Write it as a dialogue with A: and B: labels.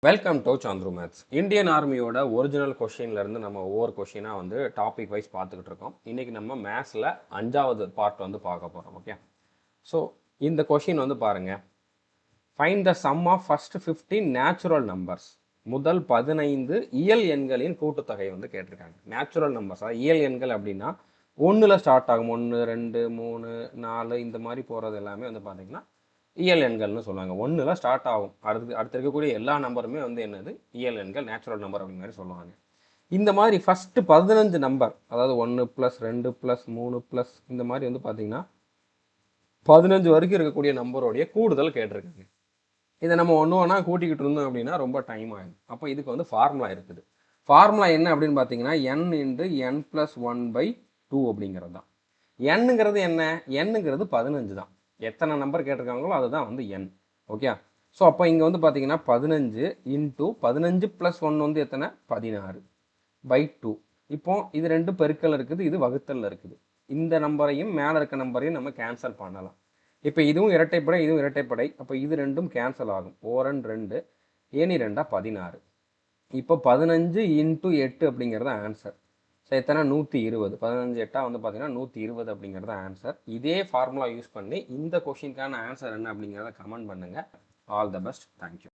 A: Welcome to Chandru maths. Indian ஆர்மியோட original கொஷின்லேருந்து நம்ம ஒவ்வொரு கொஷினாக வந்து டாபிக் வைஸ் பார்த்துக்கிட்டு இருக்கோம். இன்றைக்கி நம்ம மேத்ஸில் 5வது பார்ட் வந்து பார்க்க போகிறோம். ஓகே, ஸோ இந்த கொஷின் வந்து பாருங்கள். Find the sum of first 15 natural numbers. முதல் 15 இயல் எண்களின் கூட்டுத்தொகை வந்து கேட்டிருக்காங்க. நேச்சுரல் நம்பர்ஸ், அதாவது இயல் எண்கள் அப்படின்னா 1ல் ஸ்டார்ட் ஆகும். 1, 2, 3, 4 இந்த மாதிரி போகிறது எல்லாமே வந்து பார்த்திங்கன்னா இயல் எண்கள்னு சொல்லுவாங்க. 1ல் ஸ்டார்ட் ஆகும். அடுத்து இருக்கக்கூடிய எல்லா நம்பருமே வந்து என்னது இயல் எண்கள், நேச்சுரல் நம்பர் அப்படிங்கிற மாதிரி சொல்லுவாங்க. இந்த மாதிரி ஃபஸ்ட்டு 15 நம்பர், அதாவது 1 + 2 + 3 + இந்த மாதிரி வந்து பார்த்தீங்கன்னா 15 வரைக்கும் இருக்கக்கூடிய நம்பருடைய கூடுதல் கேட்டிருக்காங்க. இதை நம்ம ஒன்று ஒன்றா கூட்டிக்கிட்டு இருந்தோம் அப்படின்னா ரொம்ப டைம் ஆகும். அப்போ இதுக்கு வந்து ஃபார்முலா இருக்குது. ஃபார்முலா என்ன அப்படின்னு பார்த்தீங்கன்னா n × n + 1/2 அப்படிங்கிறது தான். என்னங்கிறது என்ன? என்னங்கிறது 15 தான். எத்தனை நம்பர் கேட்டிருக்காங்களோ அதுதான் வந்து n. ஓகே, ஸோ அப்போ இங்கே வந்து பார்த்தீங்கன்னா 15 × 15 + 1 வந்து எத்தனை? 16/2. இப்போ இது ரெண்டும் பெருக்கல் இருக்குது, இது வகுத்தல் இருக்குது. இந்த நம்பரையும் மேலே இருக்க நம்பரையும் நம்ம கேன்சல் பண்ணலாம். இப்போ இதுவும் இரட்டைப்படை, இதுவும் இரட்டைப்படை. அப்போ இது ரெண்டும் கேன்சல் ஆகும். ஓரன் 2, ஏனி 2 16. இப்போ 15 × 8 அப்படிங்கிறது ஆன்சர். ஸோ எத்தனை? 120. 15 8 வந்து பார்த்தீங்கன்னா 120 அப்படிங்கிறது ஆன்சர். இதே ஃபார்முலா யூஸ் பண்ணி இந்த கொஷினுக்கான ஆன்சர் என்ன அப்படிங்கிறத கமெண்ட் பண்ணுங்கள். All the best. தேங்க்யூ.